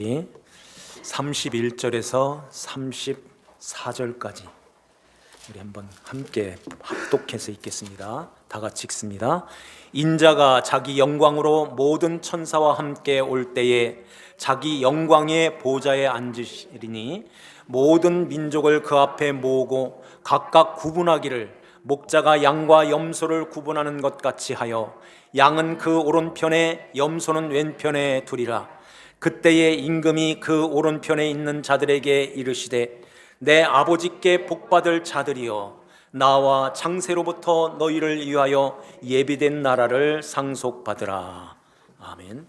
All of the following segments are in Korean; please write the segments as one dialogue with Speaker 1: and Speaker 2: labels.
Speaker 1: 31절에서 34절까지 우리 한번 함께 합독해서 읽겠습니다. 다 같이 읽습니다. 인자가 자기 영광으로 모든 천사와 함께 올 때에 자기 영광의 보좌에 앉으시리니 모든 민족을 그 앞에 모으고 각각 구분하기를 목자가 양과 염소를 구분하는 것 같이 하여 양은 그 오른편에 염소는 왼편에 두리라. 그때에 임금이 그 오른편에 있는 자들에게 이르시되 내 아버지께 복받을 자들이여 나와 창세로부터 너희를 위하여 예비된 나라를 상속받으라. 아멘.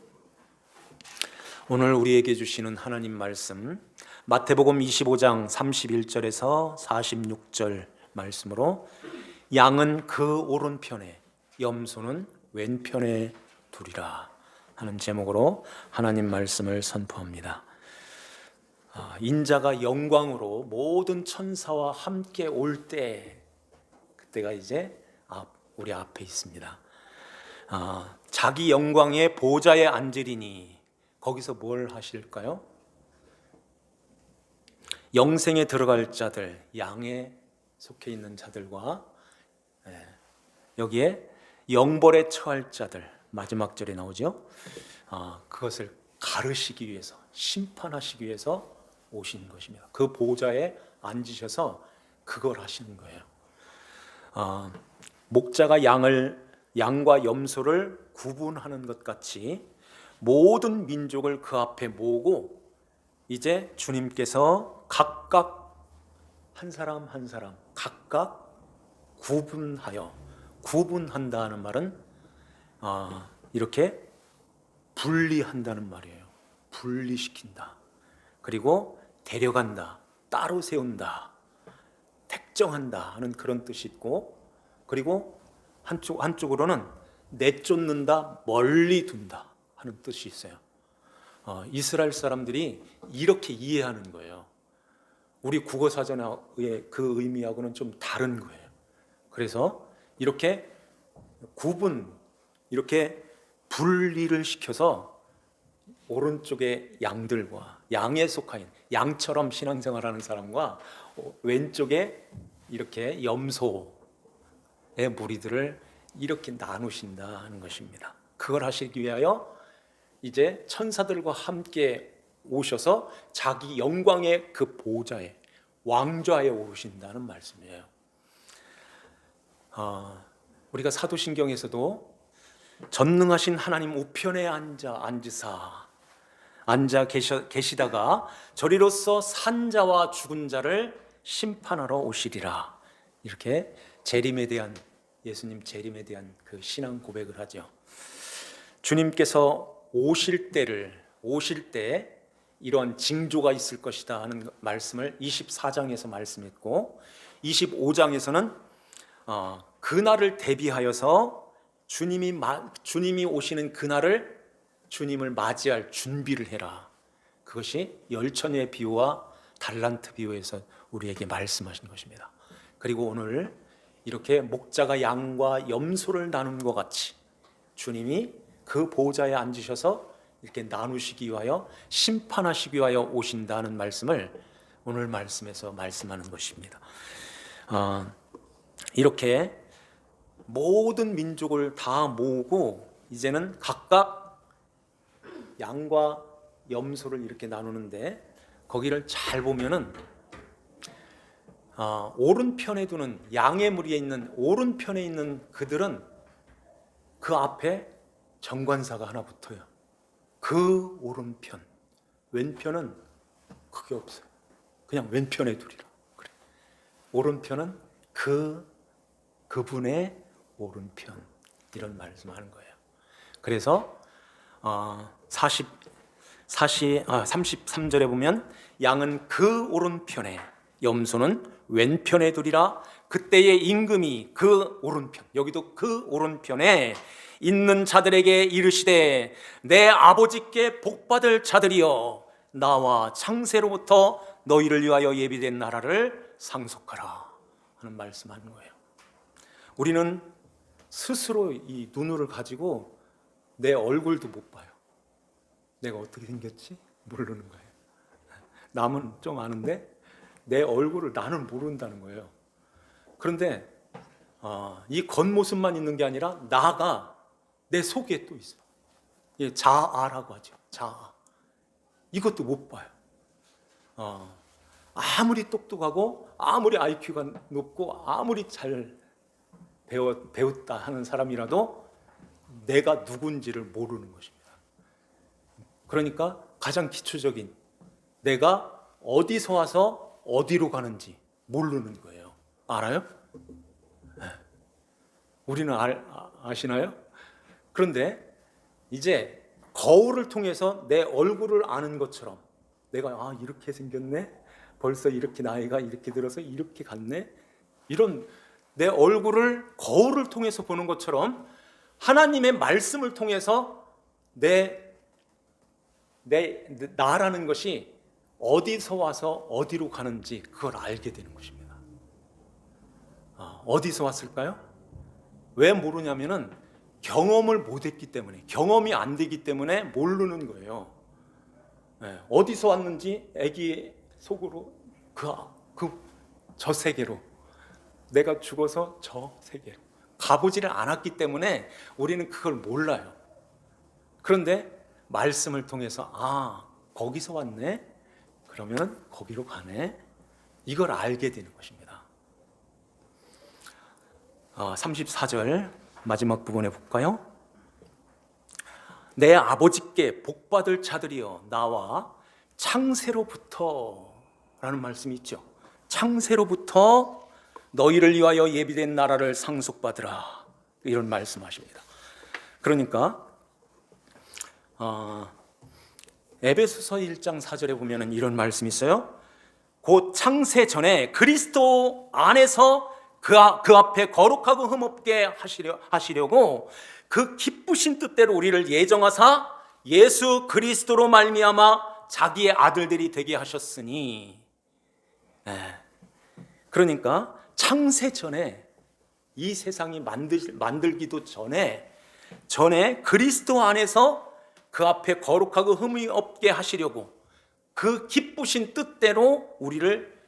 Speaker 1: 오늘 우리에게 주시는 하나님 말씀 마태복음 25장 31절에서 46절 말씀으로 양은 그 오른편에 염소는 왼편에 두리라 하는 제목으로 하나님 말씀을 선포합니다. 인자가 영광으로 모든 천사와 함께 올 때, 그때가 이제 우리 앞에 있습니다. 자기 영광의 보좌에 앉으리니 거기서 뭘 하실까요? 영생에 들어갈 자들, 양에 속해 있는 자들과 여기에 영벌에 처할 자들, 마지막 절에 나오죠. 그것을 가르시기 위해서, 심판하시기 위해서 오신 것입니다. 그 보좌에 앉으셔서 그걸 하시는 거예요. 목자가 양과 염소를 구분하는 것 같이 모든 민족을 그 앞에 모으고 이제 주님께서 각각 한 사람 한 사람 각각 구분한다는 말은 이렇게 분리한다는 말이에요. 분리시킨다. 그리고 데려간다. 따로 세운다. 택정한다 하는 그런 뜻이 있고, 그리고 한쪽으로는 내쫓는다, 멀리 둔다 하는 뜻이 있어요. 이스라엘 사람들이 이렇게 이해하는 거예요. 우리 국어사전의 그 의미하고는 좀 다른 거예요. 그래서 이렇게 이렇게 분리를 시켜서 오른쪽에 양들과 양에 속한 양처럼 신앙생활하는 사람과 왼쪽에 이렇게 염소의 무리들을 이렇게 나누신다 하는 것입니다. 그걸 하시기 위하여 이제 천사들과 함께 오셔서 자기 영광의 그 보좌에 왕좌에 오르신다는 말씀이에요. 우리가 사도신경에서도 전능하신 하나님 우편에 앉아 계시다가 저리로서 산 자와 죽은 자를 심판하러 오시리라. 이렇게 예수님 재림에 대한 그 신앙 고백을 하죠. 주님께서 오실 때 이런 징조가 있을 것이다 하는 말씀을 24장에서 말씀했고, 25장에서는 그날을 대비하여서 주님이 오시는 그날을 주님을 맞이할 준비를 해라. 그것이 열처녀의 비유와 달란트 비유에서 우리에게 말씀하신 것입니다. 그리고 오늘 이렇게 목자가 양과 염소를 나눈 것 같이 주님이 그 보좌에 앉으셔서 이렇게 나누시기 위하여 심판하시기 위하여 오신다는 말씀을 오늘 말씀에서 말씀하는 것입니다. 이렇게 모든 민족을 다 모으고 이제는 각각 양과 염소를 이렇게 나누는데, 거기를 잘 보면은 오른편에 두는 양의 무리에 있는 오른편에 있는 그들은 그 앞에 정관사가 하나 붙어요. 그 오른편, 왼편은 그게 없어요. 그냥 왼편에 두리라. 그래. 오른편은 그분의 오른편, 이런 말씀하는 거예요. 그래서 33절에 보면 양은 그 오른편에 염소는 왼편에 두리라. 그때의 임금이 그 오른편, 여기도 그 오른편에 있는 자들에게 이르시되 내 아버지께 복받을 자들이여 나와 창세로부터 너희를 위하여 예비된 나라를 상속하라 하는 말씀하는 거예요. 우리는 스스로 이 눈을 가지고 내 얼굴도 못 봐요. 내가 어떻게 생겼지? 모르는 거예요. 남은 좀 아는데 내 얼굴을 나는 모른다는 거예요. 그런데 이 겉모습만 있는 게 아니라 나가 내 속에 또 있어. 예, 자아라고 하죠. 자아. 이것도 못 봐요. 아무리 똑똑하고 아무리 IQ가 높고 아무리 잘 배웠다 하는 사람이라도 내가 누군지를 모르는 것입니다. 그러니까 가장 기초적인 내가 어디서 와서 어디로 가는지 모르는 거예요. 알아요? 네. 우리는 아시나요? 그런데 이제 거울을 통해서 내 얼굴을 아는 것처럼 내가 이렇게 생겼네, 벌써 이렇게 나이가 이렇게 들어서 이렇게 갔네, 이런 내 얼굴을 거울을 통해서 보는 것처럼 하나님의 말씀을 통해서 나라는 것이 어디서 와서 어디로 가는지 그걸 알게 되는 것입니다. 어디서 왔을까요? 왜 모르냐면은 경험을 못했기 때문에, 경험이 안 되기 때문에 모르는 거예요. 어디서 왔는지 아기 속으로 저 세계로, 내가 죽어서 저 세계로 가보지를 않았기 때문에 우리는 그걸 몰라요. 그런데 말씀을 통해서 거기서 왔네, 그러면 거기로 가네, 이걸 알게 되는 것입니다. 34절 마지막 부분에 볼까요? 내 아버지께 복받을 자들이여 나와 창세로부터 라는 말씀이 있죠. 창세로부터 너희를 위하여 예비된 나라를 상속받으라, 이런 말씀하십니다. 그러니까 에베소서 1장 4절에 보면 이런 말씀이 있어요. 곧 창세 전에 그리스도 안에서 그 앞에 거룩하고 흠없게 하시려고 그 기쁘신 뜻대로 우리를 예정하사 예수 그리스도로 말미암아 자기의 아들들이 되게 하셨으니. 그러니까 창세 전에, 이 세상이 만들기도 전에 그리스도 안에서 그 앞에 거룩하고 흠이 없게 하시려고 그 기쁘신 뜻대로 우리를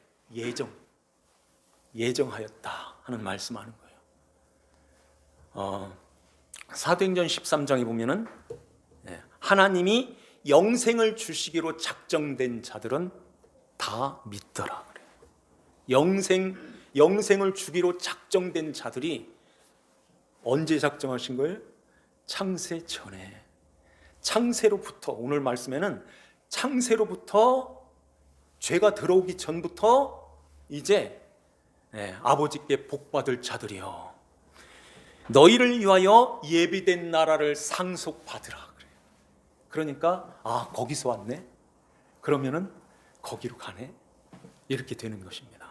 Speaker 1: 예정하였다 하는 말씀하는 거예요. 사도행전 13장에 보면은 하나님이 영생을 주시기로 작정된 자들은 다 믿더라 그래요. 영생을 주기로 작정된 자들이 언제 작정하신 거예요? 창세 전에, 창세로부터, 오늘 말씀에는 창세로부터, 죄가 들어오기 전부터 이제 아버지께 복받을 자들이여 너희를 위하여 예비된 나라를 상속받으라 그래요. 그러니까 거기서 왔네, 그러면은 거기로 가네, 이렇게 되는 것입니다.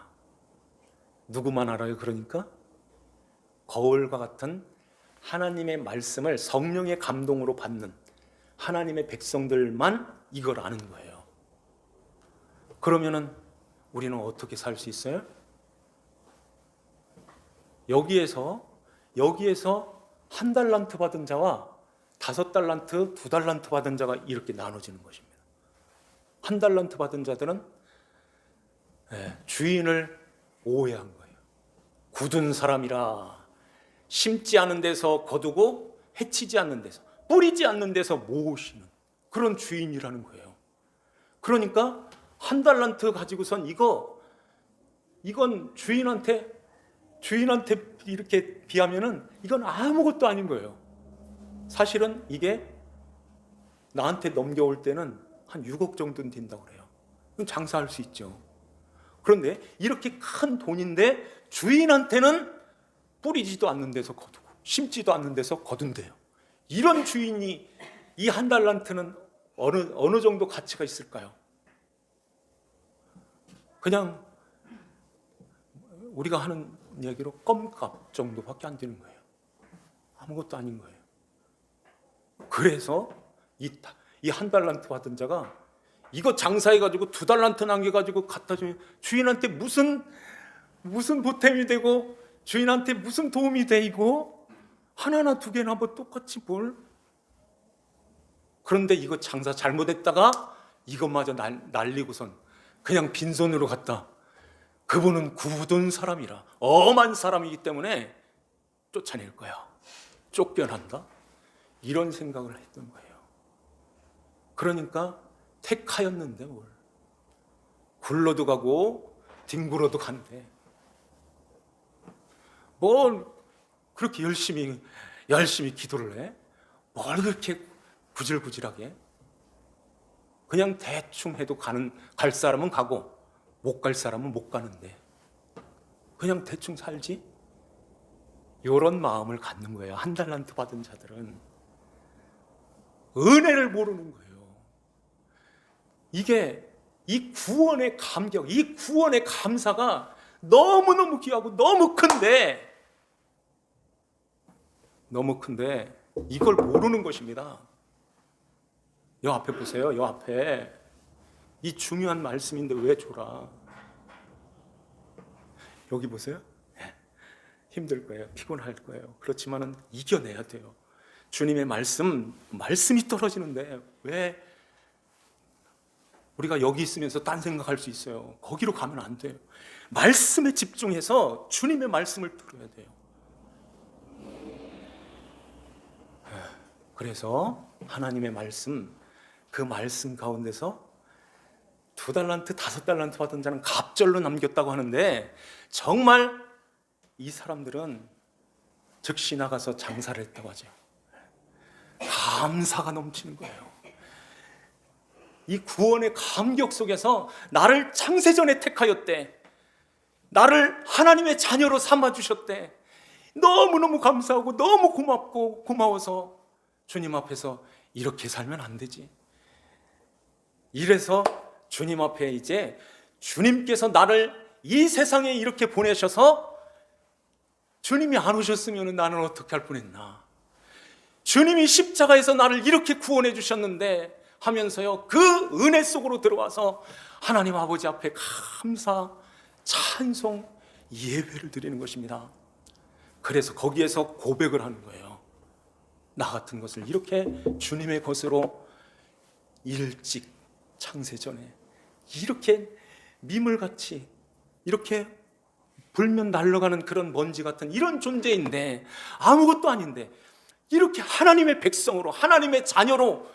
Speaker 1: 누구만 알아요? 그러니까 거울과 같은 하나님의 말씀을 성령의 감동으로 받는 하나님의 백성들만 이걸 아는 거예요. 그러면은 우리는 어떻게 살 수 있어요? 여기에서 1달란트 받은 자와 5달란트, 2달란트 받은 자가 이렇게 나눠지는 것입니다. 1달란트 받은 자들은 주인을 오해한 거예요. 굳은 사람이라 심지 않은 데서 거두고 해치지 않는 데서, 뿌리지 않는 데서 모으시는 그런 주인이라는 거예요. 그러니까 1달란트 가지고선 이건 주인한테 이렇게 비하면은 이건 아무것도 아닌 거예요. 사실은 이게 나한테 넘겨올 때는 한 6억 정도는 된다고 그래요. 그럼 장사할 수 있죠. 그런데 이렇게 큰 돈인데 주인한테는 뿌리지도 않는 데서 거두고 심지도 않는 데서 거둔대요. 이런 주인이 이 1달란트는 어느 정도 가치가 있을까요? 그냥 우리가 하는 얘기로 껌값 정도밖에 안 되는 거예요. 아무것도 아닌 거예요. 그래서 이 1달란트 받은 자가 이거 장사해가지고 2달란트 남겨가지고 갖다 주면 주인한테 무슨 보탬이 되고 주인한테 무슨 도움이 되고 하나나 2개나 뭐 똑같이 뭘. 그런데 이거 장사 잘못했다가 이것마저 날리고선 그냥 빈손으로 갔다. 그분은 굳은 사람이라, 엄한 사람이기 때문에 쫓아낼 거야, 쫓겨난다, 이런 생각을 했던 거예요. 그러니까 택하였는데 뭘, 굴러도 가고 뒹굴어도 간대. 뭘 그렇게 열심히 기도를 해? 뭘 그렇게 구질구질하게? 그냥 대충 해도 갈 사람은 가고 못 갈 사람은 못 가는데 그냥 대충 살지? 이런 마음을 갖는 거예요. 한 달란트 받은 자들은. 은혜를 모르는 거예요. 이게 이 구원의 감격, 이 구원의 감사가 너무너무 귀하고 너무 큰데 이걸 모르는 것입니다. 여 앞에 보세요. 여 앞에 이 중요한 말씀인데 왜 졸아? 여기 보세요. 힘들 거예요. 피곤할 거예요. 그렇지만은 이겨내야 돼요. 주님의 말씀이 떨어지는데 왜 우리가 여기 있으면서 딴 생각할 수 있어요? 거기로 가면 안 돼요. 말씀에 집중해서 주님의 말씀을 들어야 돼요. 그래서 하나님의 말씀, 그 말씀 가운데서 2달란트, 5달란트 받은 자는 갑절로 남겼다고 하는데 정말 이 사람들은 즉시 나가서 장사를 했다고 하죠. 감사가 넘치는 거예요. 이 구원의 감격 속에서 나를 창세전에 택하였대, 나를 하나님의 자녀로 삼아주셨대, 너무너무 감사하고 너무 고맙고 고마워서 주님 앞에서 이렇게 살면 안 되지. 이래서 주님 앞에 이제 주님께서 나를 이 세상에 이렇게 보내셔서 주님이 안 오셨으면 나는 어떻게 할 뻔했나. 주님이 십자가에서 나를 이렇게 구원해 주셨는데 하면서요, 그 은혜 속으로 들어와서 하나님 아버지 앞에 감사, 찬송, 예배를 드리는 것입니다. 그래서 거기에서 고백을 하는 거예요. 나 같은 것을 이렇게 주님의 것으로 일찍 창세전에 이렇게 미물같이 이렇게 불면 날아가는 그런 먼지 같은 이런 존재인데, 아무것도 아닌데 이렇게 하나님의 백성으로, 하나님의 자녀로,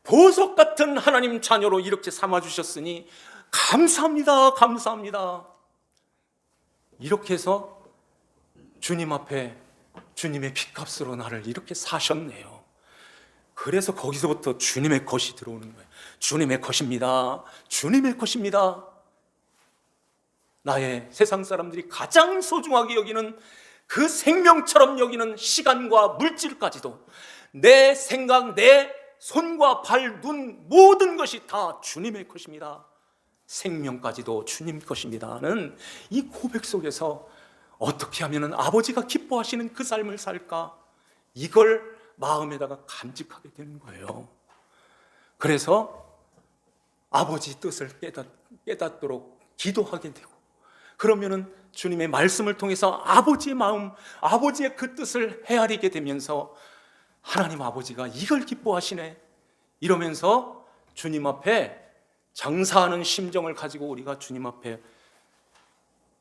Speaker 1: 보석 같은 하나님 자녀로 이렇게 삼아주셨으니 감사합니다, 감사합니다. 이렇게 해서 주님 앞에 주님의 핏값으로 나를 이렇게 사셨네요. 그래서 거기서부터 주님의 것이 들어오는 거예요. 주님의 것입니다, 주님의 것입니다. 나의 세상 사람들이 가장 소중하게 여기는, 그 생명처럼 여기는 시간과 물질까지도, 내 생각, 내 손과 발, 눈, 모든 것이 다 주님의 것입니다. 생명까지도 주님 것입니다는 이 고백 속에서 어떻게 하면 아버지가 기뻐하시는 그 삶을 살까, 이걸 마음에다가 간직하게 되는 거예요. 그래서 아버지 뜻을 깨닫도록 기도하게 되고, 그러면은 주님의 말씀을 통해서 아버지의 마음, 아버지의 그 뜻을 헤아리게 되면서 하나님 아버지가 이걸 기뻐하시네, 이러면서 주님 앞에 장사하는 심정을 가지고 우리가 주님 앞에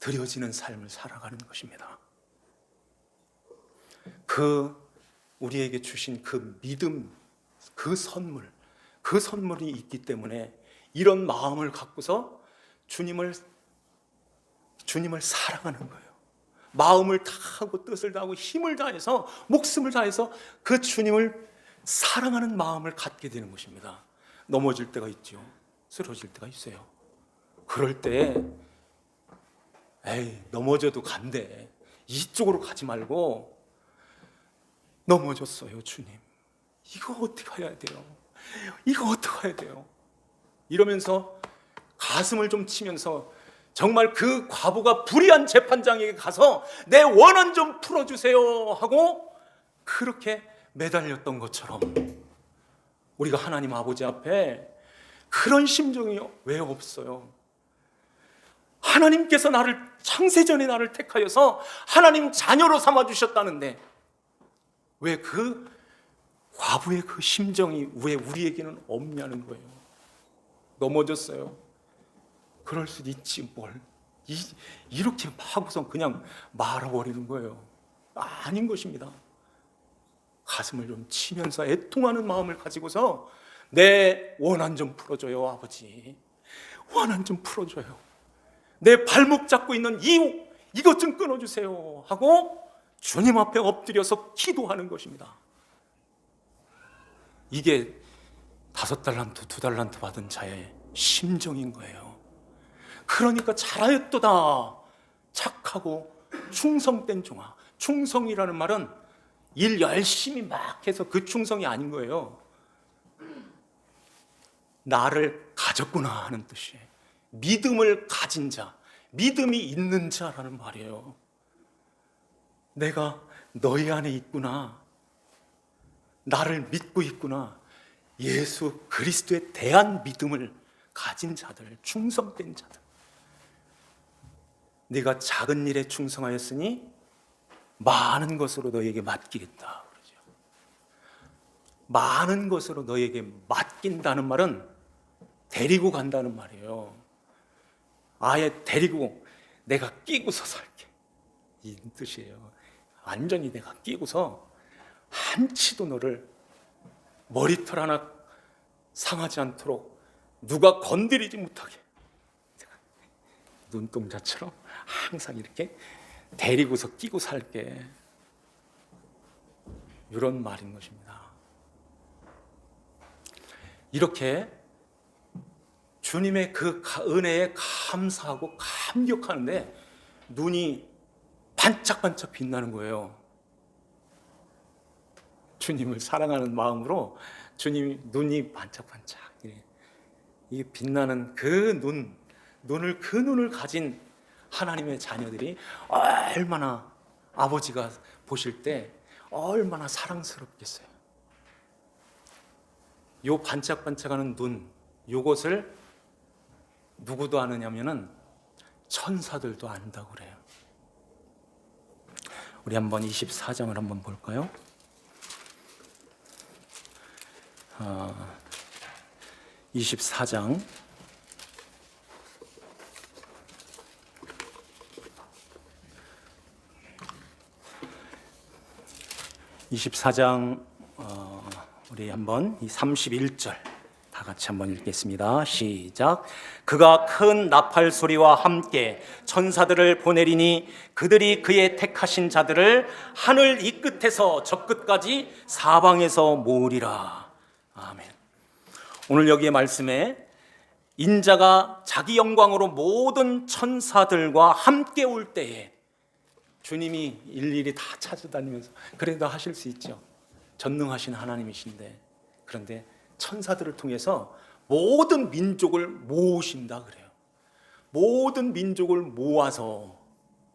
Speaker 1: 드려지는 삶을 살아가는 것입니다. 그 우리에게 주신 그 믿음, 그 선물이 있기 때문에 이런 마음을 갖고서 주님을 사랑하는 거예요. 마음을 다하고 뜻을 다하고 힘을 다해서, 목숨을 다해서 그 주님을 사랑하는 마음을 갖게 되는 것입니다. 넘어질 때가 있죠. 쓰러질 때가 있어요. 그럴 때 넘어져도 간대, 이쪽으로 가지 말고, 넘어졌어요 주님, 이거 어떻게 해야 돼요? 이거 어떻게 해야 돼요? 이러면서 가슴을 좀 치면서 정말 그 과부가 불의한 재판장에게 가서 내 원한 좀 풀어주세요 하고 그렇게 매달렸던 것처럼, 우리가 하나님 아버지 앞에 그런 심정이 왜 없어요? 하나님께서 나를 창세전에 나를 택하여서 하나님 자녀로 삼아주셨다는데 왜 그 과부의 그 심정이 왜 우리에게는 없냐는 거예요. 넘어졌어요. 그럴 수도 있지 뭘. 이렇게 하고선 그냥 말아버리는 거예요. 아닌 것입니다. 가슴을 좀 치면서 애통하는 마음을 가지고서 내 원한 좀 풀어줘요, 아버지. 원한 좀 풀어줘요. 내 발목 잡고 있는 이것 좀 끊어주세요 하고 주님 앞에 엎드려서 기도하는 것입니다. 이게 5달란트, 2달란트 받은 자의 심정인 거예요. 그러니까 잘하였도다. 착하고 충성된 종아. 충성이라는 말은 일 열심히 막 해서 그 충성이 아닌 거예요. 나를 가졌구나 하는 뜻이에요. 믿음을 가진 자, 믿음이 있는 자라는 말이에요. 내가 너희 안에 있구나. 나를 믿고 있구나. 예수 그리스도에 대한 믿음을 가진 자들, 충성된 자들. 네가 작은 일에 충성하였으니 많은 것으로 너에게 맡기겠다. 그러죠. 많은 것으로 너에게 맡긴다는 말은 데리고 간다는 말이에요. 아예 데리고 내가 끼고서 살게. 이 뜻이에요. 완전히 내가 끼고서 한치도 너를 머리털 하나 상하지 않도록 누가 건드리지 못하게 눈동자처럼 항상 이렇게 데리고서 끼고 살게. 이런 말인 것입니다. 이렇게 주님의 그 은혜에 감사하고 감격하는데 눈이 반짝반짝 빛나는 거예요. 주님을 사랑하는 마음으로 주님 눈이 반짝반짝 이게 빛나는 그 눈을 가진 하나님의 자녀들이 얼마나 아버지가 보실 때 얼마나 사랑스럽겠어요. 요 반짝반짝하는 눈, 요것을 누구도 아느냐면은 천사들도 안다고 그래요. 우리 한번 24장을 한번 볼까요? 24장 24장 우리 한번 이 31절 다 같이 한번 읽겠습니다. 시작. 그가 큰 나팔 소리와 함께 천사들을 보내리니 그들이 그의 택하신 자들을 하늘 이 끝에서 저 끝까지 사방에서 모으리라. 아멘. 오늘 여기에 말씀에 인자가 자기 영광으로 모든 천사들과 함께 올 때에 주님이 일일이 다 찾아다니면서 그래도 하실 수 있죠. 전능하신 하나님이신데 그런데 천사들을 통해서 모든 민족을 모으신다 그래요. 모든 민족을 모아서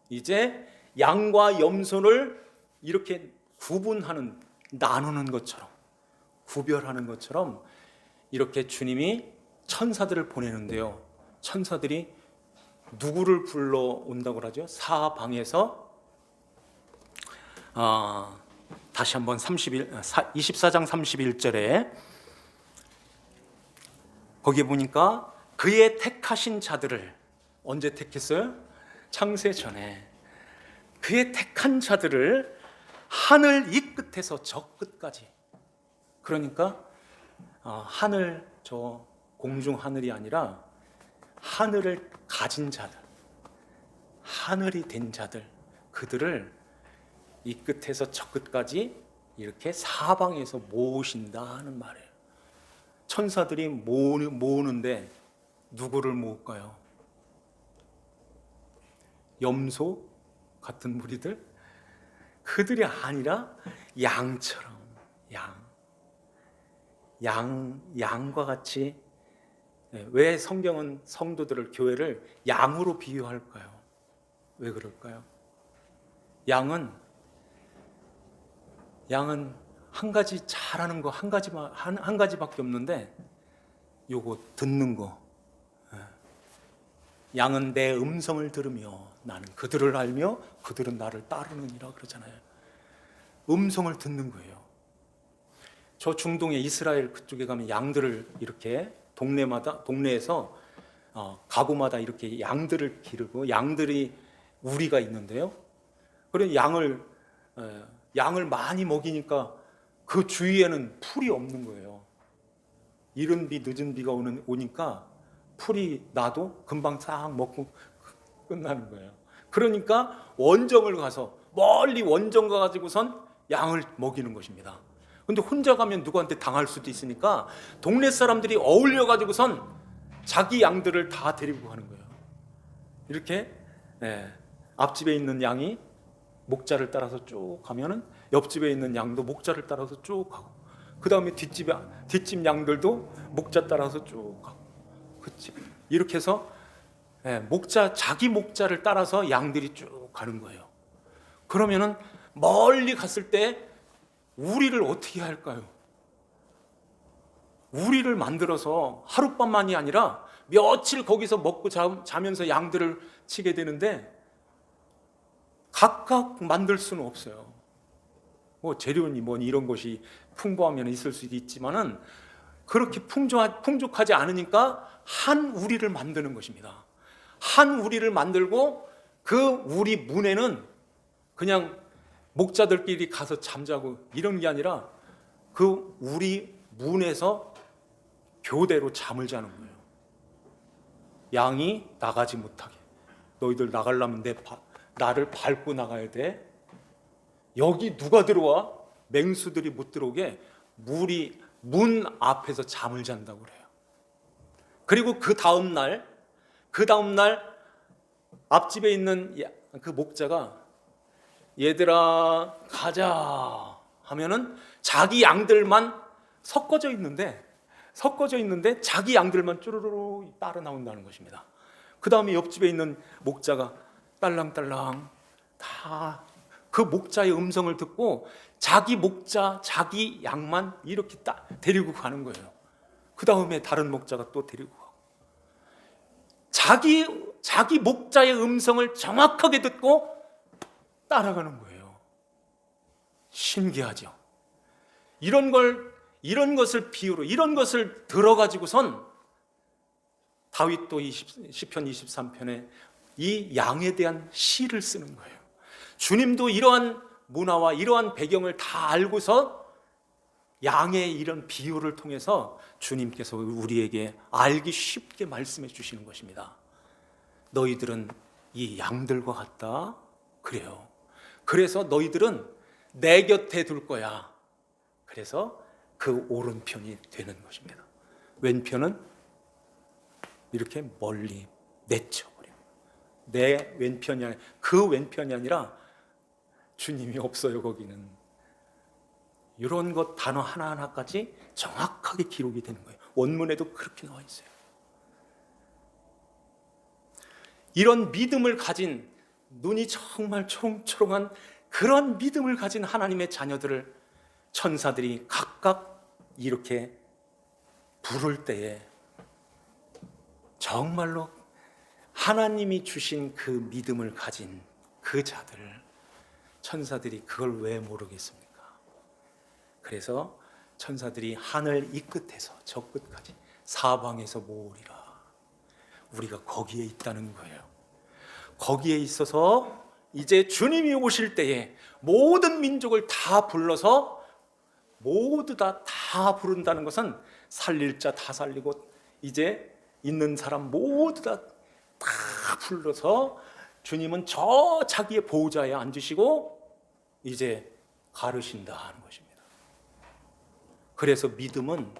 Speaker 1: 이제 양과 염소를 이렇게 구분하는, 나누는 것처럼, 구별하는 것처럼 이렇게 주님이 천사들을 보내는데요. 천사들이 누구를 불러온다고 하죠? 사방에서 다시 한번 24장 31절에 거기에 보니까 그의 택하신 자들을 언제 택했어요? 창세 전에 그의 택한 자들을 하늘 이 끝에서 저 끝까지, 그러니까 하늘, 저 공중 하늘이 아니라 하늘을 가진 자들, 하늘이 된 자들, 그들을 이 끝에서 저 끝까지 이렇게 사방에서 모으신다 하는 말이에요. 천사들이 모으는데 누구를 모을까요? 염소 같은 무리들? 그들이 아니라 양처럼, 양과 같이. 왜 성경은 성도들을, 교회를 양으로 비유할까요? 왜 그럴까요? 양은 한 가지 잘하는 거 한 가지밖에 없는데 요거 듣는 거. 양은 내 음성을 들으며 나는 그들을 알며 그들은 나를 따르느니라 그러잖아요. 음성을 듣는 거예요. 저 중동의 이스라엘 그쪽에 가면 양들을 이렇게 동네에서 가구마다 이렇게 양들을 기르고 양들이 우리가 있는데요. 그런 양을 많이 먹이니까 그 주위에는 풀이 없는 거예요. 이른 비 늦은 비가 오니까 풀이 나도 금방 싹 먹고 끝나는 거예요. 그러니까 원정을 가서 멀리 원정 가가지고선 양을 먹이는 것입니다. 근데 혼자 가면 누구한테 당할 수도 있으니까 동네 사람들이 어울려 가지고선 자기 양들을 다 데리고 가는 거예요. 이렇게 앞집에 있는 양이 목자를 따라서 쭉 가면은 옆집에 있는 양도 목자를 따라서 쭉 가고, 그 다음에 뒷집 양들도 목자 따라서 쭉 가고, 그치? 이렇게 해서 자기 목자를 따라서 양들이 쭉 가는 거예요. 그러면은 멀리 갔을 때 우리를 어떻게 할까요? 우리를 만들어서 하룻밤만이 아니라 며칠 거기서 먹고 자면서 양들을 치게 되는데 각각 만들 수는 없어요. 뭐 재료니 뭐니 이런 것이 풍부하면 있을 수도 있지만은 그렇게 풍족하지 않으니까 한 우리를 만드는 것입니다. 한 우리를 만들고 그 우리 문에는 그냥 목자들끼리 가서 잠자고 이런 게 아니라 그 우리 문에서 교대로 잠을 자는 거예요. 양이 나가지 못하게. 너희들 나가려면 나를 밟고 나가야 돼. 여기 누가 들어와? 맹수들이 못 들어오게 문 앞에서 잠을 잔다고 그래요. 그리고 그 다음 날 앞집에 있는 그 목자가 얘들아 가자 하면은 자기 양들만 섞어져 있는데 자기 양들만 쭈루루루 따라 나온다는 것입니다. 그 다음에 옆집에 있는 목자가 딸랑딸랑 다 그 목자의 음성을 듣고 자기 목자, 자기 양만 이렇게 데리고 가는 거예요. 그 다음에 다른 목자가 또 데리고 가고, 자기 목자의 음성을 정확하게 듣고 따라가는 거예요. 신기하죠? 이런 것을 비유로, 이런 것을 들어가지고선 다윗도 시편 23편에 이 양에 대한 시를 쓰는 거예요. 주님도 이러한 문화와 이러한 배경을 다 알고서 양의 이런 비유를 통해서 주님께서 우리에게 알기 쉽게 말씀해 주시는 것입니다. 너희들은 이 양들과 같다. 그래요. 그래서 너희들은 내 곁에 둘 거야. 그래서 그 오른편이 되는 것입니다. 왼편은 이렇게 멀리 내쳐버려요. 내 왼편이 아니라, 그 왼편이 아니라 주님이 없어요. 거기는. 이런 것 단어 하나하나까지 정확하게 기록이 되는 거예요. 원문에도 그렇게 나와 있어요. 이런 믿음을 가진, 눈이 정말 초롱초롱한 그런 믿음을 가진 하나님의 자녀들을 천사들이 각각 이렇게 부를 때에 정말로 하나님이 주신 그 믿음을 가진 그 자들, 천사들이 그걸 왜 모르겠습니까? 그래서 천사들이 하늘 이 끝에서 저 끝까지 사방에서 모으리라. 우리가 거기에 있다는 거예요. 거기에 있어서 이제 주님이 오실 때에 모든 민족을 다 불러서 모두 다 부른다는 것은 살릴 자 다 살리고 이제 있는 사람 모두 다 불러서 주님은 저 자기의 보좌에 앉으시고 이제 가르신다 하는 것입니다. 그래서 믿음은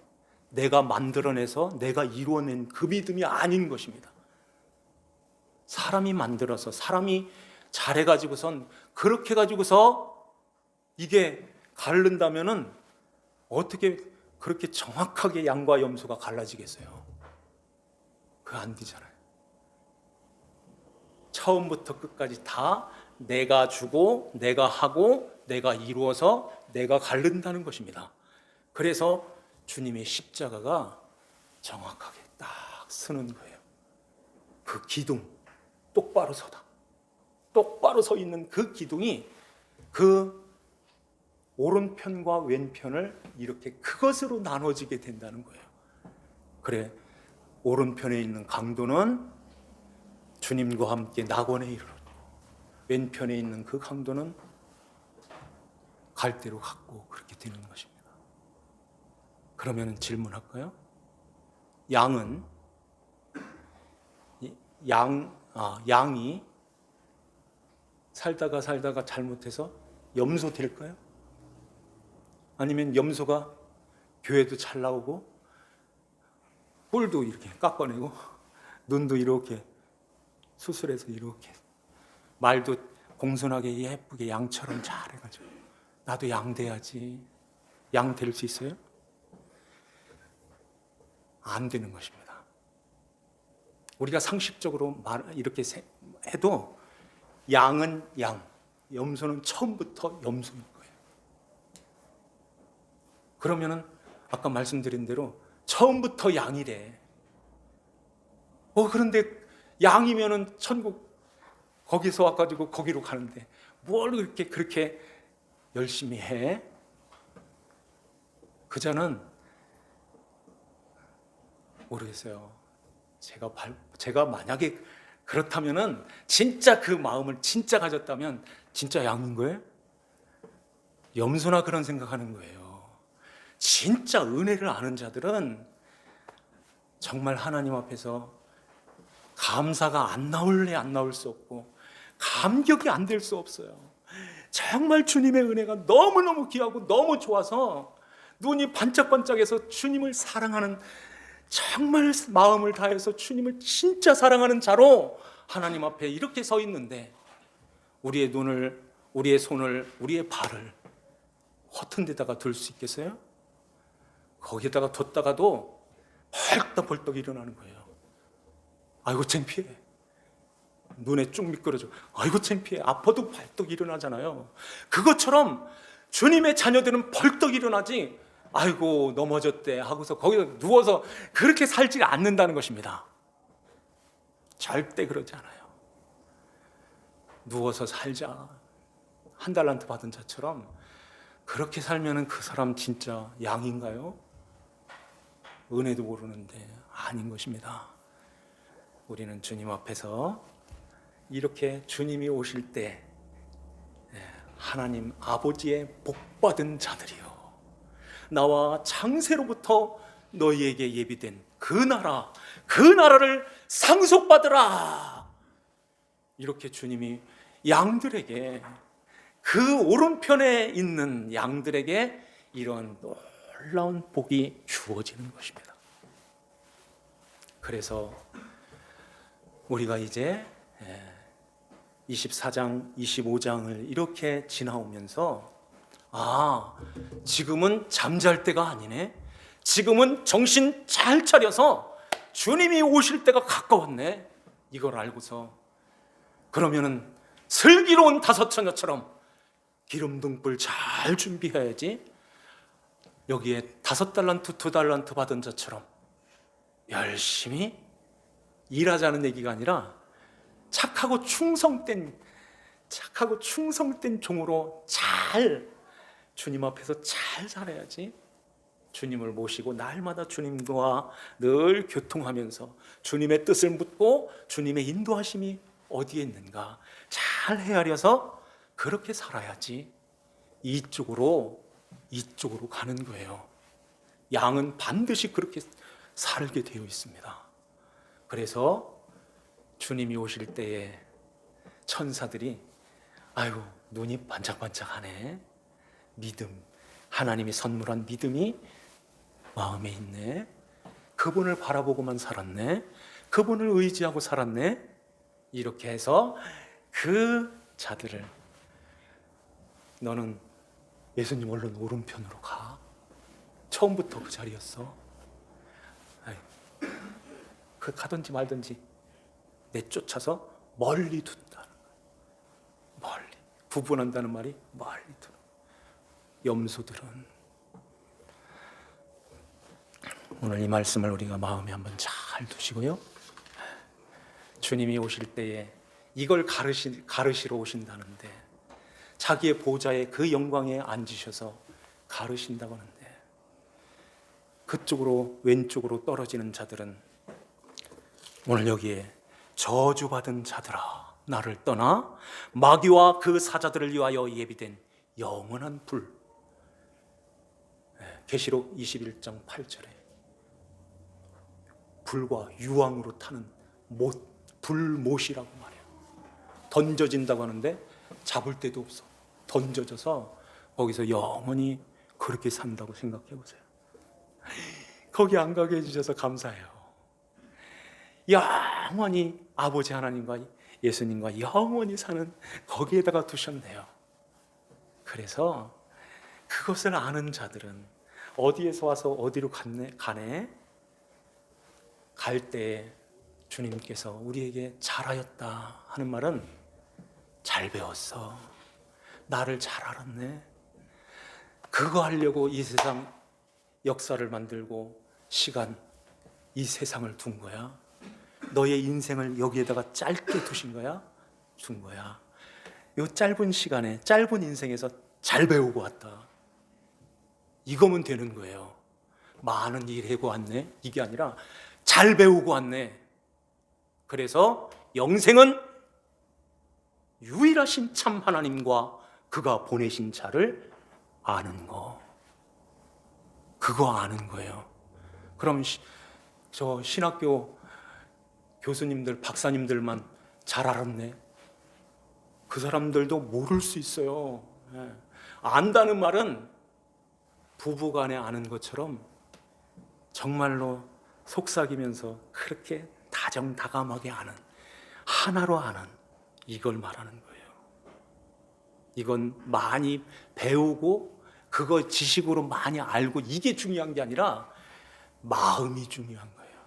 Speaker 1: 내가 만들어내서 내가 이루어낸 그 믿음이 아닌 것입니다. 사람이 만들어서 사람이 잘해가지고선 그렇게 가지고서 이게 가른다면은 어떻게 그렇게 정확하게 양과 염소가 갈라지겠어요? 그거 안 되잖아요. 처음부터 끝까지 다 내가 주고 내가 하고 내가 이루어서 내가 가른다는 것입니다. 그래서 주님의 십자가가 정확하게 딱 서는 거예요. 그 기둥 똑바로 서다. 똑바로 서 있는 그 기둥이 그 오른편과 왼편을 이렇게 그것으로 나눠지게 된다는 거예요. 그래, 오른편에 있는 강도는 주님과 함께 낙원에 이르렀고, 왼편에 있는 그 강도는 갈대로 갔고, 그렇게 되는 것입니다. 그러면 질문할까요? 양이 살다가 잘못해서 염소 될까요? 아니면 염소가 교회도 잘 나오고 뿔도 이렇게 깎아내고 눈도 이렇게 수술해서 이렇게 말도 공손하게 예쁘게 양처럼 잘해가지고 나도 양 돼야지, 양 될 수 있어요? 안 되는 것입니다. 우리가 상식적으로 이렇게 해도 양은 양, 염소는 처음부터 염소인 거예요. 그러면은 아까 말씀드린 대로 처음부터 양이래. 그런데 양이면은 천국 거기서 와가지고 거기로 가는데 뭘 그렇게 열심히 해? 그자는 모르겠어요. 제가 만약에 그렇다면은 진짜 그 마음을 진짜 가졌다면 진짜 양인 거예요? 염소나 그런 생각하는 거예요. 진짜 은혜를 아는 자들은 정말 하나님 앞에서 감사가 안 나올 수 없고 감격이 안 될 수 없어요. 정말 주님의 은혜가 너무너무 귀하고 너무 좋아서 눈이 반짝반짝해서 주님을 사랑하는, 정말 마음을 다해서 주님을 진짜 사랑하는 자로 하나님 앞에 이렇게 서 있는데 우리의 눈을, 우리의 손을, 우리의 발을 허튼 데다가 둘 수 있겠어요? 거기에다가 뒀다가도 벌떡벌떡 일어나는 거예요. 아이고 창피해. 눈에 쭉 미끄러져. 아이고 창피해. 아파도 벌떡 일어나잖아요. 그것처럼 주님의 자녀들은 벌떡 일어나지, 아이고 넘어졌대 하고서 거기서 누워서 그렇게 살지 않는다는 것입니다. 절대 그러지 않아요. 누워서 살자, 한 달란트 받은 자처럼 그렇게 살면은 그 사람 진짜 양인가요? 은혜도 모르는데 아닌 것입니다. 우리는 주님 앞에서 이렇게 주님이 오실 때 하나님 아버지의 복받은 자들이요, 나와 창세로부터 너희에게 예비된 그 나라를 상속받으라. 이렇게 주님이 양들에게, 그 오른편에 있는 양들에게 이런 놀라운 복이 주어지는 것입니다. 그래서 우리가 이제 24장, 25장을 이렇게 지나오면서 지금은 잠잘 때가 아니네, 지금은 정신 잘 차려서 주님이 오실 때가 가까웠네, 이걸 알고서 그러면은 슬기로운 다섯 처녀처럼 기름등불 잘 준비해야지, 여기에 5달란트, 2달란트 받은 자처럼 열심히 일하자는 얘기가 아니라 착하고 충성된 종으로 잘 주님 앞에서 잘 살아야지. 주님을 모시고 날마다 주님과 늘 교통하면서 주님의 뜻을 묻고 주님의 인도하심이 어디에 있는가 잘 헤아려서 그렇게 살아야지 이쪽으로 가는 거예요. 양은 반드시 그렇게 살게 되어 있습니다. 그래서 주님이 오실 때에 천사들이 아이고 눈이 반짝반짝하네, 믿음, 하나님이 선물한 믿음이 마음에 있네, 그분을 바라보고만 살았네, 그분을 의지하고 살았네, 이렇게 해서 그 자들을, 너는 예수님 얼른 오른편으로 가, 처음부터 그 자리였어, 그 가든지 말든지 내쫓아서 멀리 둔다는 거예요. 멀리 구분한다는 말이 멀리 두는. 염소들은 오늘 이 말씀을 우리가 마음에 한번 잘 두시고요, 주님이 오실 때에 이걸 가르시러 오신다는데, 자기의 보좌의 그 영광에 앉으셔서 가르신다고 하는데, 그쪽으로 왼쪽으로 떨어지는 자들은 오늘 여기에 저주받은 자들아 나를 떠나 마귀와 그 사자들을 위하여 예비된 영원한 불. 계시록 21장 8절에 불과 유황으로 타는 불못이라고 말해요. 던져진다고 하는데 잡을 데도 없어. 던져져서 거기서 영원히 그렇게 산다고 생각해 보세요. 거기 안 가게 해주셔서 감사해요. 영원히 아버지 하나님과 예수님과 영원히 사는 거기에다가 두셨네요. 그래서 그것을 아는 자들은 어디에서 와서 어디로 가네? 갈 때 주님께서 우리에게 잘하였다 하는 말은 잘 배웠어. 나를 잘 알았네. 그거 하려고 이 세상 역사를 만들고 시간, 이 세상을 둔 거야. 너의 인생을 여기에다가 짧게 두신 거야? 준 거야. 이 짧은 시간에, 짧은 인생에서 잘 배우고 왔다. 이거면 되는 거예요. 많은 일 해고 왔네? 이게 아니라 잘 배우고 왔네. 그래서 영생은 유일하신 참 하나님과 그가 보내신 자를 아는 거. 그거 아는 거예요. 그럼 저 신학교 교수님들, 박사님들만 잘 알았네. 그 사람들도 모를 수 있어요. 안다는 말은 부부간에 아는 것처럼 정말로 속삭이면서 그렇게 다정다감하게 아는, 하나로 아는, 이걸 말하는 거예요. 이건 많이 배우고 그거 지식으로 많이 알고 이게 중요한 게 아니라 마음이 중요한 거예요.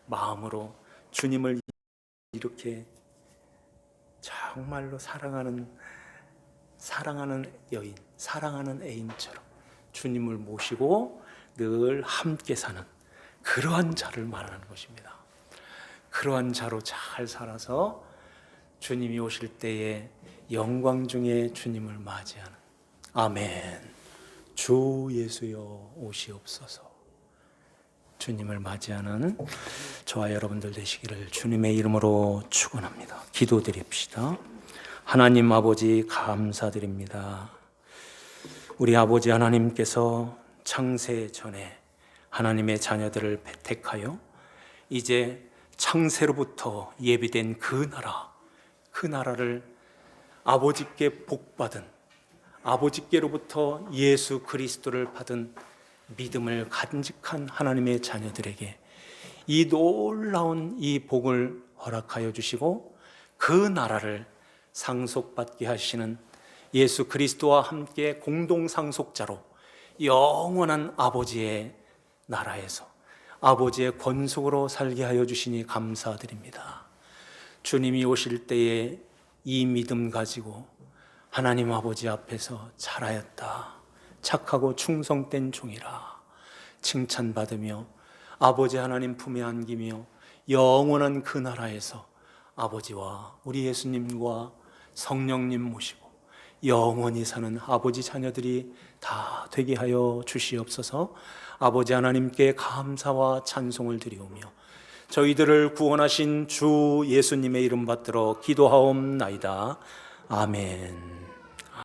Speaker 1: 마음으로 주님을 이렇게 정말로 사랑하는 여인, 사랑하는 애인처럼 주님을 모시고 늘 함께 사는 그러한 자를 말하는 것입니다. 그러한 자로 잘 살아서 주님이 오실 때에 영광 중에 주님을 맞이하는, 아멘. 주 예수여 오시옵소서. 주님을 맞이하는 저와 여러분들 되시기를 주님의 이름으로 축원합니다. 기도드립시다. 하나님 아버지 감사드립니다. 우리 아버지 하나님께서 창세 전에 하나님의 자녀들을 택하여 이제 창세로부터 예비된 그 나라를 아버지께 복받은, 아버지께로부터 예수 그리스도를 받은 믿음을 간직한 하나님의 자녀들에게 이 놀라운 이 복을 허락하여 주시고 그 나라를 상속받게 하시는 예수 그리스도와 함께 공동 상속자로 영원한 아버지의 나라에서 아버지의 권속으로 살게 하여 주시니 감사드립니다. 주님이 오실 때에 이 믿음 가지고 하나님 아버지 앞에서 잘하였다, 착하고 충성된 종이라 칭찬받으며 아버지 하나님 품에 안기며 영원한 그 나라에서 아버지와 우리 예수님과 성령님 모시고 영원히 사는 아버지 자녀들이 다 되게 하여 주시옵소서. 아버지 하나님께 감사와 찬송을 드리오며 저희들을 구원하신 주 예수님의 이름 받들어 기도하옵나이다. 아멘.